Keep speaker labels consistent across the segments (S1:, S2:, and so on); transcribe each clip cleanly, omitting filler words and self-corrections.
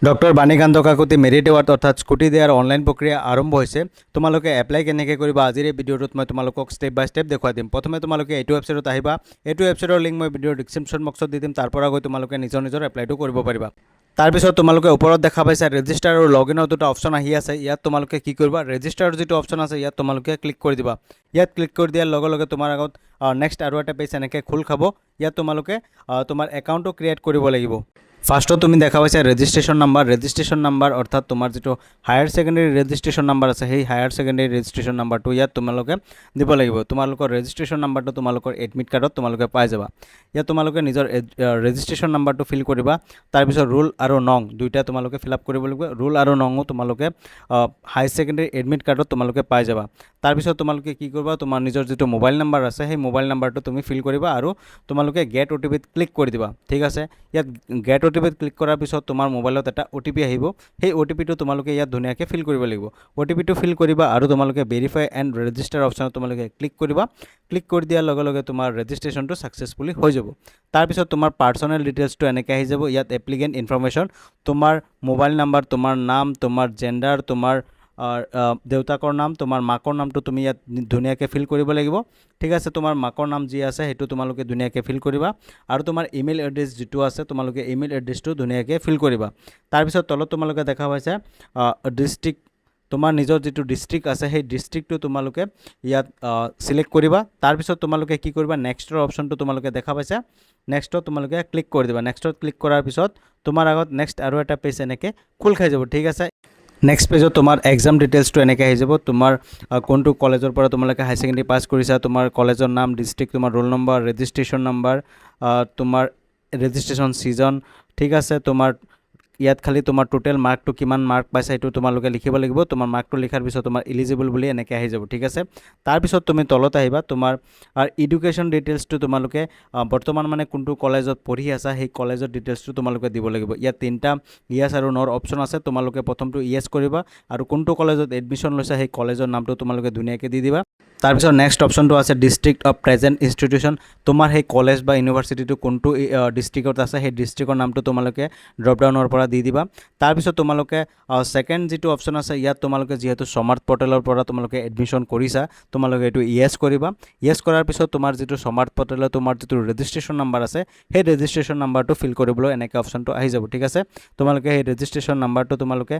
S1: Doctor Banikanta Kakati merit award অৰ্থাৎ scooty দিয়াৰ online প্ৰক্ৰিয়া আৰম্ভ হৈছে। তোমালোকে এপ্লাই কেনেকৈ কৰিবা আজিৰ এই ভিডিঅ'টোত মই তোমালোকক ষ্টেপ বাই ষ্টেপ দেখুৱাই দিম। প্ৰথমে তোমালোকে এইটো ৱেবছাইটত আহিবা। এইটো ৱেবছাইটৰ লিংক মই ভিডিঅ'ৰ ডিছক্ৰিপশ্যন বক্সত দি দিম। তাৰ পৰা গৈ তোমালোকে নিজৰ এপ্লাইটো কৰিব পাৰিবা। তাৰপিছত তোমালোকে ওপৰত দেখা পাইছা ৰেজিষ্টাৰ আৰু লগ ইনৰ দুটা অপশ্যন আহি আছে। ইয়াত তোমালোকে কি কৰিবা, ৰেজিষ্টাৰৰ যিটো অপশ্যন আছে ইয়াত তোমালোকে ক্লিক কৰি দিবা। ইয়াত ক্লিক কৰি দিয়াৰ লগে লগে তোমাৰ আগত নেক্সট আৰু এটা পেজ এনেকৈ খোল খাব। ইয়াত তোমালোকে তোমাৰ একাউণ্টটো ক্ৰিয়েট কৰিব লাগিব। ফাৰ্ষ্টত তুমি দেখা পাইছা ৰেজিষ্ট্ৰেশ্যন নাম্বাৰ অৰ্থাৎ তোমাৰ যিটো হায়াৰ ছেকেণ্ডেৰী ৰেজিষ্ট্ৰেশ্যন নাম্বাৰ আছে সেই হায়াৰ ছেকেণ্ডেৰী ৰেজিষ্ট্ৰেশ্যন নাম্বাৰটো ইয়াত তোমালোকে দিব লাগিব। তোমালোকৰ ৰেজিষ্ট্ৰেশ্যন নাম্বাৰটো তোমালোকৰ এডমিট কাৰ্ডত তোমালোকে পাই যাবা। ইয়াত তোমালোকে নিজৰ ৰেজিষ্ট্ৰেশ্যন নাম্বাৰটো ফিল কৰিবা। তাৰপিছত ৰুল আৰু নং দুইটা তোমালোকে ফিল আপ কৰিব লাগিব। ৰুল আৰু নঙো তোমালোকে হায়াৰ ছেকেণ্ডেৰী এডমিট কাৰ্ডত তোমালোকে পাই যাবা। তাৰপিছত তোমালোকে কি কৰিবা, তোমাৰ নিজৰ যিটো মোবাইল নাম্বাৰ আছে সেই মোবাইল নাম্বাৰটো তুমি ফিল কৰিবা আৰু তোমালোকে গেট অ'টিপিত ক্লিক কৰি দিবা। ঠিক আছে, ইয়াত গেট অ'টিপিত ক্লিক কৰাৰ পিছত তোমাৰ মোবাইলত এটা অ'টিপি আহিব। সেই অ'টিপিটো তোমালোকে ইয়াত ধুনীয়াকৈ ফিল কৰিব লাগিব। অ'টিপিটো ফিল কৰিবা আৰু তোমালোকে ভেৰিফাই এণ্ড ৰেজিষ্টাৰ অপশ্যনত তোমালোকে ক্লিক কৰিবা। ক্লিক কৰি দিয়াৰ লগে লগে তোমাৰ ৰেজিষ্ট্ৰেশ্যনটো ছাকচেছফুলি হৈ যাব। তাৰপিছত তোমাৰ পাৰ্চনেল ডিটেইলছটো এনেকৈ আহি যাব। ইয়াত এপ্লিকেণ্ট ইনফৰমেশ্যন, তোমাৰ মোবাইল নাম্বাৰ, তোমাৰ নাম, তোমাৰ জেণ্ডাৰ, তোমাৰ দেউতাকৰ নাম, তোমাৰ মাকৰ নামটো তুমি ইয়াত ধুনীয়াকৈ ফিল কৰিব লাগিব। ঠিক আছে, তোমাৰ মাকৰ নাম যি আছে সেইটো তোমালোকে ধুনীয়াকৈ ফিল কৰিবা আৰু তোমাৰ ইমেইল এড্ৰেছ যিটো আছে তোমালোকে ইমেইল এড্ৰেছটো ধুনীয়াকৈ ফিল কৰিবা। তাৰপিছত তলত তোমালোকে দেখা পাইছা ডিষ্ট্ৰিক্ট, তোমাৰ নিজৰ যিটো ডিষ্ট্ৰিক্ট আছে সেই ডিষ্ট্ৰিক্টটো তোমালোকে ইয়াত চিলেক্ট কৰিবা। তাৰপিছত তোমালোকে কি কৰিবা, নেক্সটৰ অপশ্যনটো তোমালোকে দেখা পাইছা, নেক্সটত তোমালোকে ক্লিক কৰি দিবা। নেক্সটত ক্লিক কৰাৰ পিছত তোমাৰ আগত নেক্সট আৰু এটা পেজ এনেকৈ খোল খাই যাব। ঠিক আছে, নেক্সট পেজত তোমাৰ এক্সাম ডিটেইলছটো এনেকৈ আহি যাব। তোমাৰ কোনটো কলেজৰ পৰা তোমালোকে হায়াৰ ছেকেণ্ডেৰী পাছ কৰিছা, তোমাৰ কলেজৰ নাম, ডিষ্ট্ৰিক্ট, তোমাৰ ৰোল নম্বৰ, ৰেজিষ্ট্ৰেশ্যন নাম্বাৰ, তোমাৰ ৰেজিষ্ট্ৰেশ্যন ছিজন। ঠিক আছে, তোমাৰ ইয়াত খালি তোমাৰ টোটেল মাৰ্কটো কিমান মাৰ্ক পাইছা সেইটো তোমালোকে লিখিব লাগিব। তোমাৰ মাৰ্কটো লিখাৰ পিছত তোমাৰ এলিজিবল বুলি এনেকৈ আহি যাব। ঠিক আছে, তাৰপিছত তুমি তলত আহিবা, তোমাৰ এডুকেশ্যন ডিটেইলছটো তোমালোকে বৰ্তমান মানে কোনটো কলেজত পঢ়ি আছা সেই কলেজৰ ডিটেইলছটো তোমালোকে দিব লাগিব। ইয়াত তিনিটা য়েছ আৰু নৰ অপশ্যন আছে। তোমালোকে প্ৰথমটো য়েছ কৰিবা আৰু কোনটো কলেজত এডমিশ্যন লৈছা সেই কলেজৰ নামটো তোমালোকে ধুনীয়াকৈ দি দিবা। তাৰপিছত নেক্সট অপশ্যনটো আছে ডিষ্ট্ৰিক্ট অফ প্ৰেজেণ্ট ইনষ্টিটিউশ্যন, তোমাৰ সেই কলেজ বা ইউনিভাৰ্চিটিটো কোনটো ডিষ্ট্ৰিক্টত আছে সেই ডিষ্ট্ৰিক্টৰ নামটো তোমালোকে ড্ৰপডাউনৰ পৰা দি দিবা। তাৰপিছত তোমালোকে ছেকেণ্ড যিটো অপশ্যন আছে ইয়াত তোমালোকে যিহেতু স্মাৰ্ট পৰ্টেলৰ পৰা তোমালোকে এডমিশ্যন কৰিছা তোমালোকে এইটো য়েছ কৰিবা। য়েছ কৰাৰ পিছত তোমাৰ যিটো স্মাৰ্ট পৰ্টেলত তোমাৰ যিটো ৰেজিষ্ট্ৰেশ্যন নাম্বাৰ আছে সেই ৰেজিষ্ট্ৰেশ্যন নাম্বাৰটো ফিল কৰিবলৈ এনেকৈ অপশ্যনটো আহি যাব। ঠিক আছে, তোমালোকে সেই ৰেজিষ্ট্ৰেশ্যন নাম্বাৰটো তোমালোকে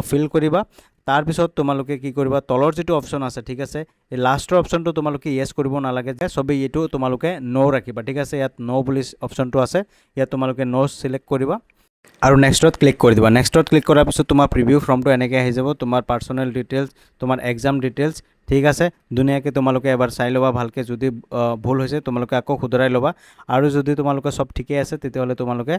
S1: ফিল কৰিবা। তাৰপিছত তোমালোকে কি কৰিবা, তলৰ যিটো অপশ্যন আছে, ঠিক আছে, এই লাষ্টৰ অপশ্যনটো তোমালোকে য়েছ কৰিব নালাগে যে চবেই, এইটো তোমালোকে ন' ৰাখিবা। ঠিক আছে, ইয়াত ন' বুলি অপশ্যনটো আছে, ইয়াত তোমালোকে ন' চিলেক্ট কৰিবা আৰু নেক্সটত ক্লিক কৰি দিবা। নেক্সটত ক্লিক কৰাৰ পিছত তোমাৰ প্ৰিভিউ ফৰ্মটো এনেকৈ আহি যাব, তোমাৰ পাৰ্চনেল ডিটেইলছ, তোমাৰ এক্সাম ডিটেইলছ। ঠিক আছে, ধুনীয়াকৈ তোমালোকে এবাৰ চাই ল'বা ভালকৈ, যদি ভুল হৈছে তোমালোকে আকৌ শুধৰাই ল'বা আৰু যদি তোমালোকে চব ঠিকেই আছে তেতিয়াহ'লে তোমালোকে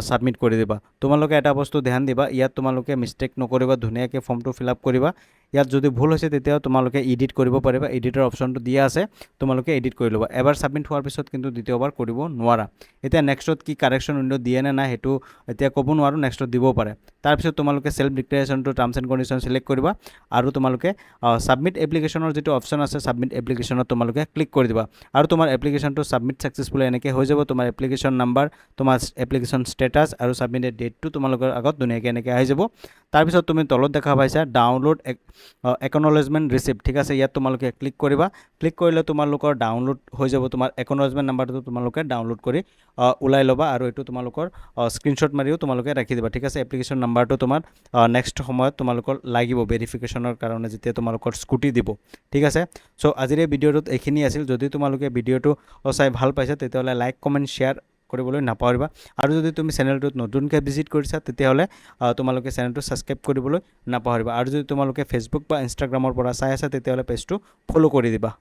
S1: ছাবমিট কৰি দিবা। তোমালোকে এটা বস্তু ধ্যান দিবা, ইয়াত তোমালোকে মিষ্টেক নকৰিবা, ধুনীয়াকৈ ফৰ্মটো ফিল আপ কৰিবা। ইয়াত যদি ভুল হৈছে তেতিয়া তোমালোকে এডিট কৰিব পাৰিবা, এডিটৰ অপশ্যনটো দিয়া আছে, তোমালোকে এডিট কৰি ল'বা। এবাৰ ছাবমিট হোৱাৰ পিছত কিন্তু দ্বিতীয়বাৰ কৰিব নোৱাৰা। এতিয়া নেক্সটত কি কাৰেকশ্যন উইণ্ড' দিয়ে নে নাই সেইটো এতিয়া ক'ব নোৱাৰোঁ, নেক্সটত দিবও পাৰে। তাৰপিছত তোমালোকে ছেল্ফ ডিক্লেৰেশ্যনটো টাৰ্মছ এণ্ড কণ্ডিশ্যন চিলেক্ট কৰিবা আৰু তোমালোকে ছাবমিট এপ্লিকেশ্যনৰ যিটো অপশ্যন আছে ছাবমিট এপ্লিকেশ্যনত তোমালোকে ক্লিক কৰি দিবা আৰু তোমাৰ এপ্লিকেশ্যনটো ছাবমিট ছাকচেছফুলি এনেকৈ হৈ যাব। তোমাৰ এপ্লিকেশ্যন নাম্বাৰ, তোমাৰ এপ্লিকেশ্যন ষ্টেটাছ আৰু ছাবমিটেড ডেটটো তোমালোকৰ আগত ধুনীয়াকৈ এনেকৈ আহি যাব। তাৰপিছত তুমি তলত দেখা পাইছা ডাউনলোড একনলেজমেণ্ট ৰিচিপ্ট। ঠিক আছে, ইয়াত তোমালোকে ক্লিক কৰিবা। ক্লিক কৰিলে তোমালোকৰ ডাউনলোড হৈ যাব, তোমাৰ একনলেজমেণ্ট নাম্বাৰটো তোমালোকে ডাউনলোড কৰি ওলাই ল'বা আৰু এইটো তোমালোকৰ স্ক্ৰীনশ্বট মাৰিও তোমালোকে ৰাখি দিবা। ঠিক আছে, এপ্লিকেশ্যন নাম্বাৰটো তোমাৰ নেক্সট সময়ত তোমালোকৰ লাগিব ভেৰিফিকেশ্যনৰ কাৰণে যেতিয়া তোমালোকৰ স্কুটি দিব। ঠিক আছে, চ' আজিৰ এই ভিডিঅ'টোত এইখিনি আছিল। যদি তোমালোকে ভিডিঅ'টো চাই ভাল পাইছা তেতিয়াহ'লে লাইক, কমেণ্ট, শ্বেয়াৰ কৰিবলৈ নাপাহৰিবা আৰু যদি তুমি চেনেলটোত নতুনকৈ ভিজিট কৰিছা তেতিয়াহ'লে তোমালোকে চেনেলটো ছাবস্ক্ৰাইব কৰিবলৈ নাপাহৰিবা আৰু যদি তোমালোকে ফেচবুক বা ইনষ্টাগ্ৰামৰ পৰা চাই আছা তেতিয়াহ'লে পেজটো ফ'ল' কৰি দিবা।